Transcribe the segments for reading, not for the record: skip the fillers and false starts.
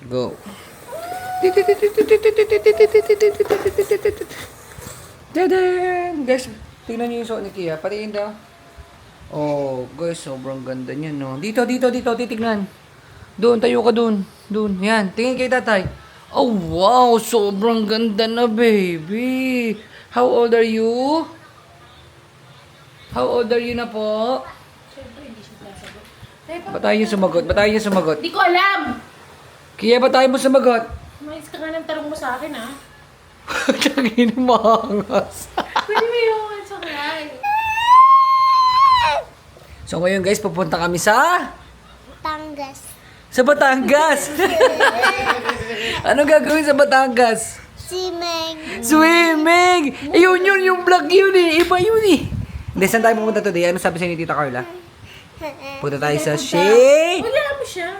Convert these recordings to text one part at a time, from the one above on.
Go. Guys, tingnan niyo yung suot ni Kia. Patingin daw. Oh, guys, sobrang ganda niya, no? Dito, titignan. Doon, tayo ka doon. Doon, yan. Tingin kay tatay. Oh, wow, sobrang ganda na, baby. How old are you? How old are you na po? Siyempre, hindi siya sasagot. Ba't tayo yung sumagot? Hindi ko alam! Kia, ba't tayo mo sumagot? Mais ka nga ng tarong mo sa akin, ha? Tangin mo angas. Pwede mo yung sa kaya. So ngayon guys, pupunta kami sa Batangas. Batangas. Ano gagawin sa Batangas? Swimming! Yun, yung vlog yun eh. Iba yun eh. Hindi, saan tayo pupunta today? Ano sabi sa ni Tita Carla? Punta tayo sa Wala mo siya.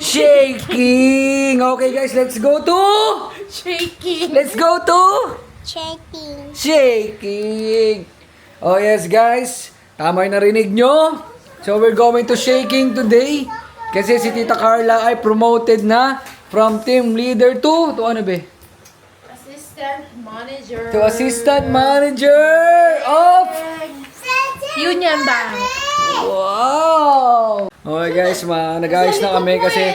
Shaking! Okay guys, let's go to... Shaking. Let's go to... Shaking! Oh yes guys, tama yung narinig nyo. So we're going to shaking today. Kasi si Tita Carla ay promoted na from team leader to ano be? Assistant manager. To assistant manager of Union Bank. Wow! Okay guys, nag-ayos na kami kasi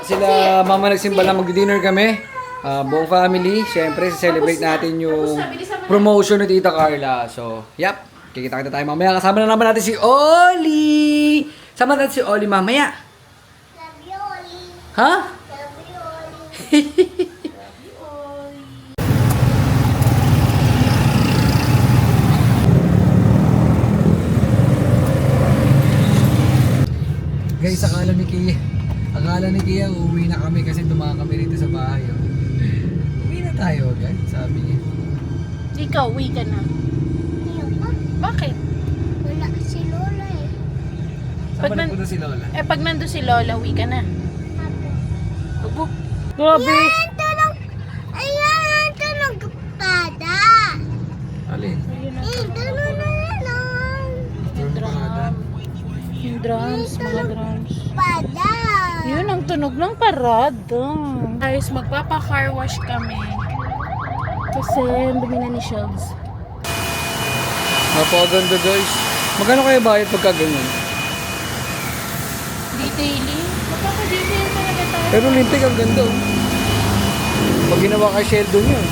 sila mama nagsimba lang mag-dinner kami. Buong family, syempre celebrate natin yung promotion ni Tita Carla. So, yep, kikita-kita tayo mamaya. Kasama na naman natin si Oli! Sama natin si Oli mamaya. Ha? Guys, akala ni Kia uuwi na kami kasi dumaan kami rito sa bahay. Oh. Uwi na tayo guys, sabi niya. Ikaw, uwi ka na. Bakit? Wala si Lola eh. Saan ba nagpunta si Lola? Pag nandun si Lola, uwi ka na. Abo. Grabe! Ayan, tulog! Ayan, tulog pada! Alin? Tulog na yan Yung drums, mga drums. pada! Yun ang tunog ng parada. Guys, magpapa-car wash kami. Kasi dumi na ni Shells. Napakaganda guys. Magkano kaya bayad pagka ganyan? Detailing? Magpapa-detail talaga tayo. Pero lintik ang ganda oh. Pag ginawa kay Sheldon yun.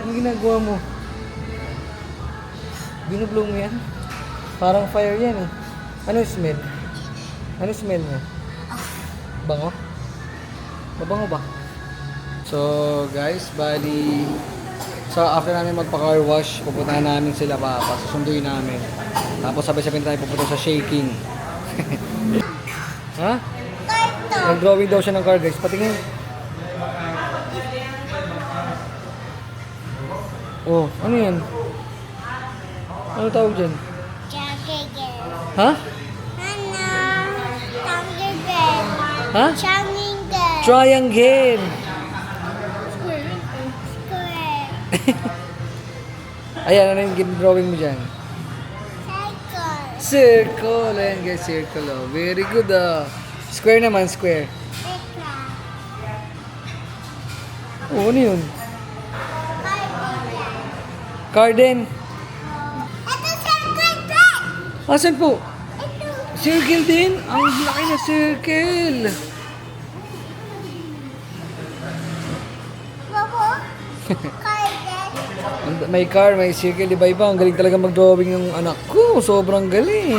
Ano ginagawa mo? Binublow mo yan? Parang fire yan eh. Ano yung smell? Ano yung smell niya? Bango? Mabango ba? So guys, bali after namin magpa-car wash, pupuntahan namin sila papa, susunduin namin. Tapos sabay-sabay tayo pupunta sa shaking. Ha? Nag-drawing daw siya ng car guys, patingin. Oh, ano yan? Ano tawag dyan? Ha? Ha? Triangle! Ayan, ano yung drawing mo dyan? Circle! Ayan guys, circle oh. Very good ah. Square naman, square. Oh, ano yun? Garden. Asan po? Circle din? Ang laki na circle. May car, may circle, iba-iba. Ang galing talaga mag-drawing ng anak ko. Sobrang galing.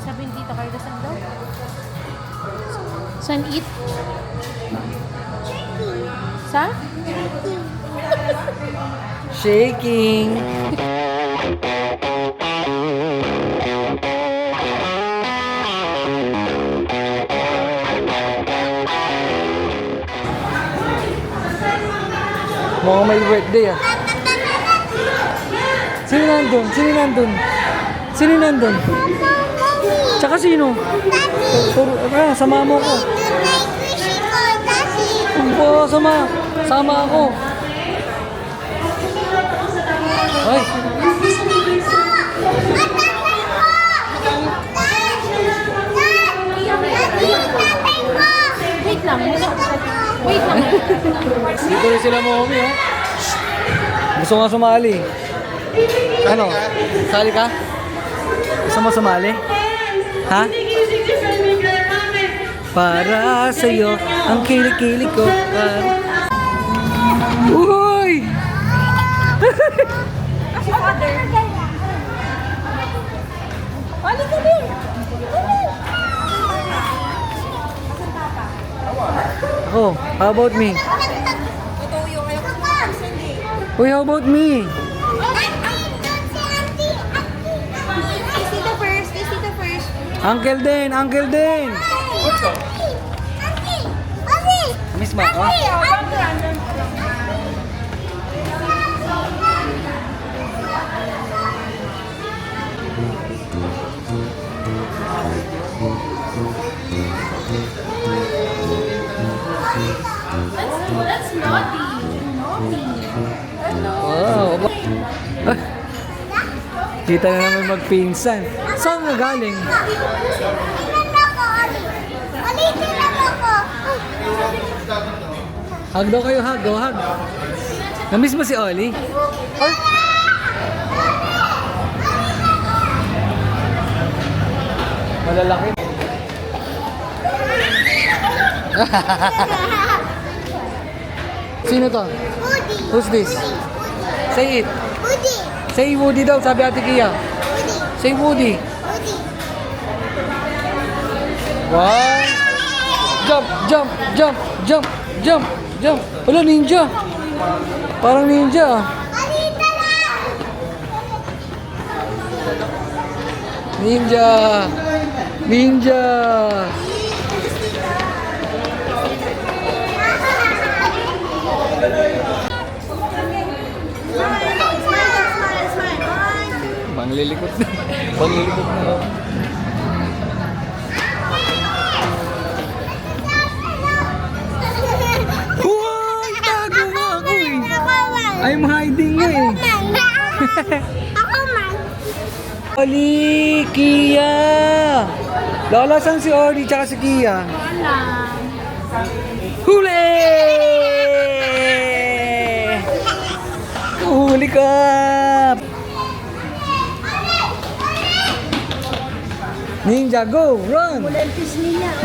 Sabi ni Tita Carla, saan daw? San eat? Sa? Shaking. Mukhang may birthday ah. Sino nandun? Sino nandun? Sino nandun? Tsaka sino? Sama mo ko. Sama ako. sila mommy, oh. Shh. Gusto nga sumali. Ano? Sali ka? Gusto mo sumali? Ha? Para sa'yo, ang kilikili ko. Uy! Oh, how about me? Uy, how about me? Uncle din, Uncle din. Miss mo ako? That's naughty. Wow. Ah, kita na naman magpinsan. Saan nga galing? Hug daw kayo, hug. Go, hug. Namiss mo si Oli? Ay. Malalaki. Sino to? Woody. Who's this? Say it. Woody. Say Woody daw, sabi Ate Kia. Woody. Say Woody. Woody. One. Jump, jump, jump, jump, jump, jump. Wala, ninja. Parang ninja. Alita lang. Ninja. Ninja. Banglilikot na. Banglilikot na. Wow! Tago nga ako eh. I'm hiding nga eh. Ako man. Oli! Kia! Lola, saan si Oli tsaka si Kia? Huli! Huli ka! Ninja, go! Run!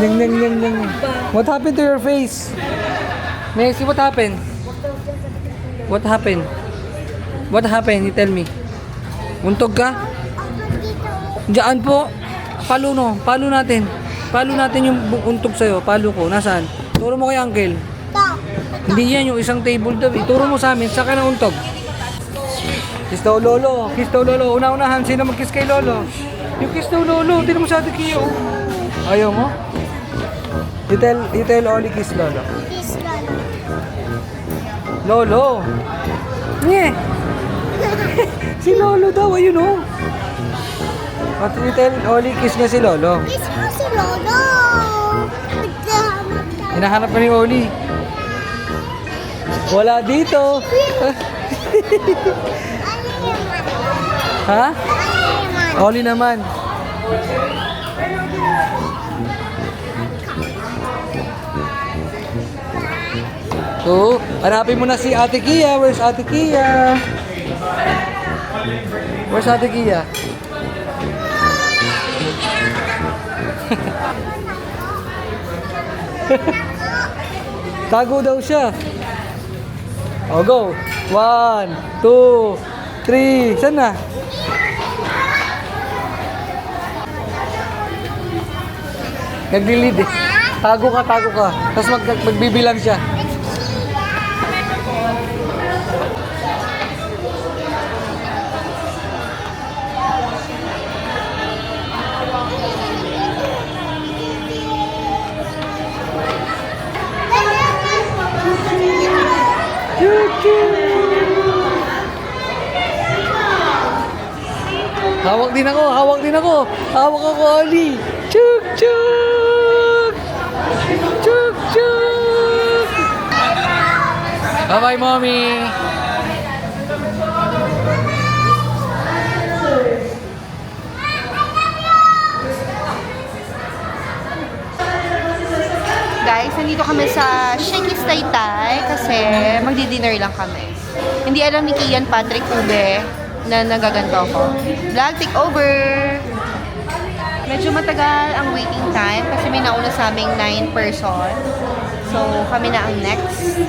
Ning, ning, ning, ning. What happened to your face? Messi, what happened? What happened? What happened? You tell me. Untog ka? Diyan po. Palo no. Palo natin. Palo natin yung untog sa'yo. Palo ko. Nasaan? Turo mo kay Uncle. Hindi yan yung isang table daw. Turo mo sa amin. Saka na untog. Kiss daw Lolo. Kiss daw Lolo. Una-unahan. Sino mag-kiss kay Lolo? Yung kiss daw Lolo. Tignan mo sa Ate Kia. Ayaw mo? You tell Oli kiss Lolo. Kiss Lolo. Lolo. Nye. Si Lolo daw. Ayun o. At you tell Oli kiss niya si Lolo. Kiss mo si Lolo. Hinahanap pa ni Oli. Wala dito. Ha? Oli naman. So, hanapin mo na si Ate Kia. Where's Ate Kia? Where's Ate Kia? Tago daw siya. O, go. 1, 2, 3. Saan na? Naglilid eh. Tago ka. Tapos magbibilang siya. Hawak din ako. Hawak ako, Oli. Chuk, chuk. Chuk, chuk. Bye-bye, Mommy. Guys, nandito kami sa Shakey's Taytay kasi magdi-dinner lang kami. Hindi alam ni Kian Patrick Ube na nagaganto ko. Vlog take over! Medyo matagal ang waiting time kasi may nauna sa aming 9 person. So, kami na ang next.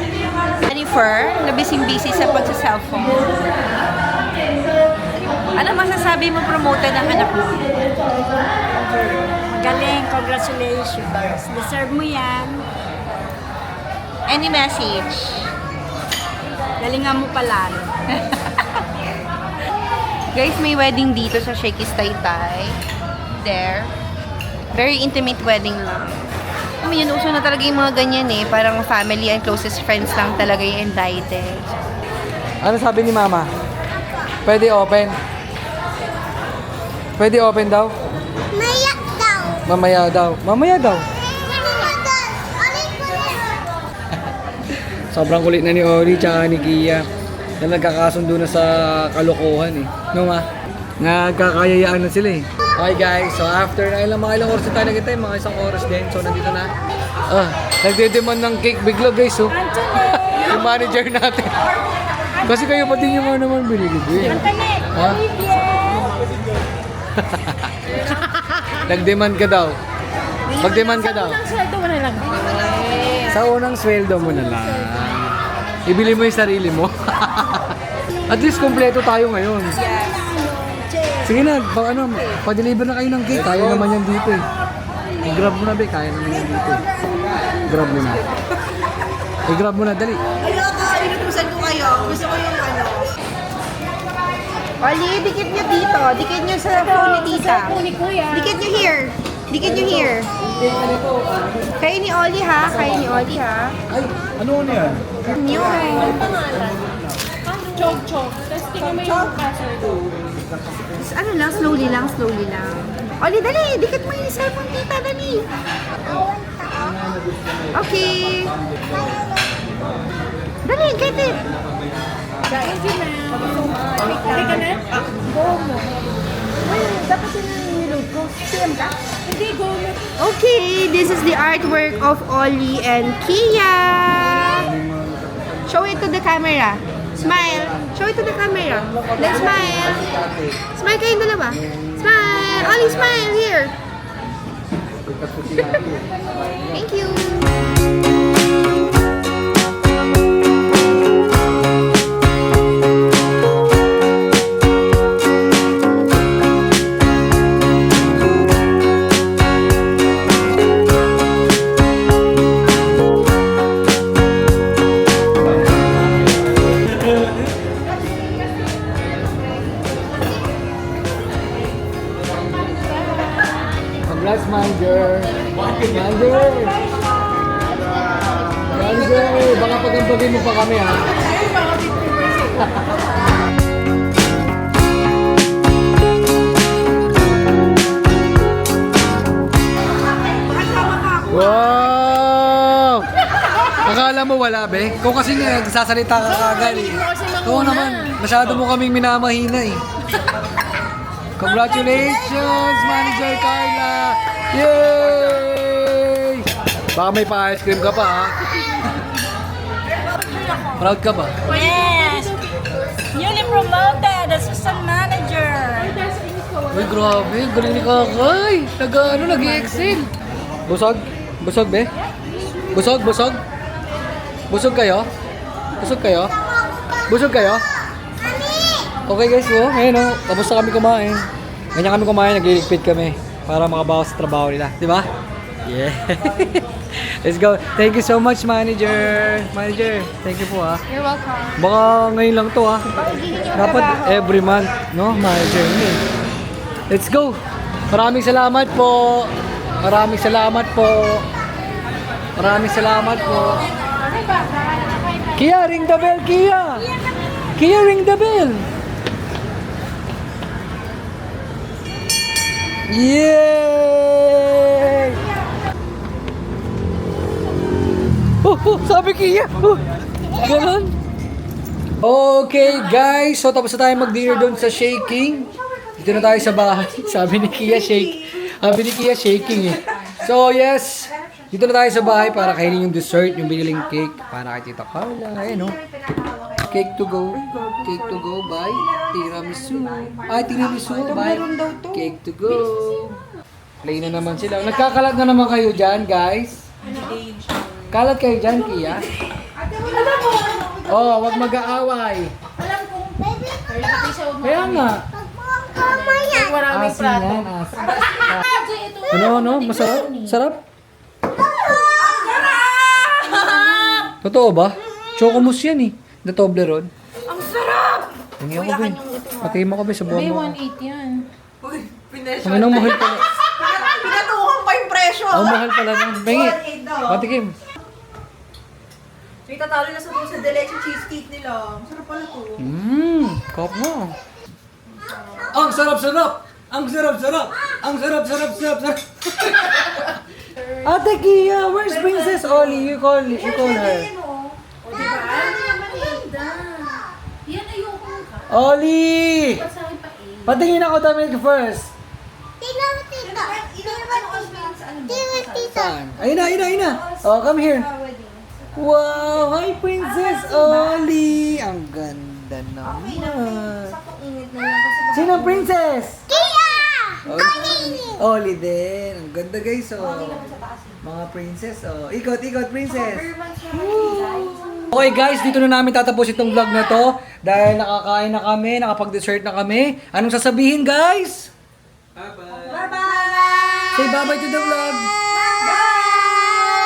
Jennifer, na busy sa pagsa-cellphone. Ano masasabi mo promoted ang anak mo? Galing, congratulations. Deserve mo yan. Any message? Galingan mo palalo. Guys, may wedding dito sa Shakey's Taytay. There. Very intimate wedding lang. I mean, yun, uso na talaga yung mga ganyan eh. Parang family and closest friends lang talaga yung invited. Ano sabi ni Mama? Pwede open? Pwede open daw? Mayak daw. Mamaya daw. Mamaya daw. Sobrang kulit na ni Ori tsaka ni Kia na nagkakasundo na sa kalokohan eh. No ma? Nagkakayayaan na sila eh. Okay guys, so after na mga ilang oras na tayo nagkita, mga isang oras din. So nandito na. Nagdedemand ng cake bigla guys oh. Yung manager natin. Kasi kayo pa din yung mga naman binili. Ha? Nag-demand ka daw. Mag-demand ka daw. Ang sweldo mo na lang. Sa unang sweldo mo na lang. Ibili mo yung sarili mo. At least kompleto tayo ngayon. Sige na, pa-deliver na kayo ng cake. Kaya naman yan dito eh. I-grab mo na be, kaya naman yan dito eh. Grab mo na. I-grab mo na, dali. Ayoko, inutusan ko kayo. Gusto ko yung ano. Oli, dikit nyo dito. Dikit nyo sa phone ni Tita. Ni Kuya. Dikit nyo here. Dikit nyo here. Kayo ni Oli ha. Kayo ni Oli ha. Ay, ano yan? New. Chog. Tapos tingnan mo yung password. Tapos ano lang, slowly lang. Oli, dali. Dikit mo yung cellphone Tita, dali. Okay. Dali, get it. Thank you, ma'am. Okay ka na? Go mo. Dapat yun ang niload ko. PM ka? Hindi, go mo. Okay, this is the artwork of Oli and Kia. Show it to the camera. Smile. Show it to the camera. Then smile. Smile kayong dalawa. Smile. Oli, smile. Here. Thank you. Congrats, manager. Manager! Baka pagampagin mo pa kami ha. Wow! Akala mo wala, be? Kung kasi nagsasalita ka kagad eh. Oo naman, masyado mo kaming minamahina eh. Congratulations, Manager Carla! Yay! Baka may pa-ice cream ka pa ha? Proud ka ba? Yes! Newly promoted assistant manager. Uy, grabe. Galing ni Kakay. Nag-i-excel. Busog? Busog, be? Busog? Busog kayo? Busog kayo? Okay guys, ngayon tapos na kami kumain. Ganyan kami kumain, nagliligpit kami para makabawas sa trabaho nila. Di ba? Yeah. Let's go. Thank you so much, Manager. Manager, thank you po ha. You're welcome. Baka ngayon lang to ha. Dapat every month, no? Manager ni. Let's go. Maraming salamat po. Kia, ring the bell, Kia. Kia, ring the bell. Yay! Sabi Kia. Ganon. Okay guys, so tapos na tayo mag-dinner doon sa shaking. Dito na tayo sa bahay. Sabi ni Kia shaking eh. So yes, Dito na tayo sa bahay para kainin yung dessert, yung biniling cake. Para kay Tita Carla. Ayan o. Cake to go. Cake to go by tiramisu. Ay, tiramisu by cake to go. Play na naman sila. Nagkakalat na naman kayo dyan, guys. Kalat kayo dyan, Kia. Oh, wag mag-aaway. Kaya nga. Asin yan, asin. Ano? Masarap? Sarap? Totoo ba? Chocomus yan eh. Na Toblerone. Ang sarap! Tingin ako, Ben. Pati mo ko, Ben, sa buwan mo. May 180 yan. Ang inang mahal pala. Pinatuhan pa yung presyo. Ang mahal pala nun. Bengi. Patikim. May tatalo na sa sa Deleche cheesecake nila. Sarap pala to. Kop mo. Ang sarap-sarap! Ang sarap-sarap! Ang sarap-sarap-sarap! Ate Kia, where's Princess Ollie? You call her. Ollie! Patingin ako damit first. Saan? Ayun na. Oh, come here. Wow! Hi, Princess Ollie! Ang ganda naman. Sino ang princess? Ollie din. Ang ganda, guys. Oh. Mga princess. Oh. Ikot, princess. Okay, guys. Dito na namin tatapos itong vlog na to. Dahil nakakain na kami, nakapag-dessert na kami. Anong sasabihin, guys? Bye-bye! Say bye-bye to the vlog!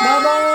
Bye-bye!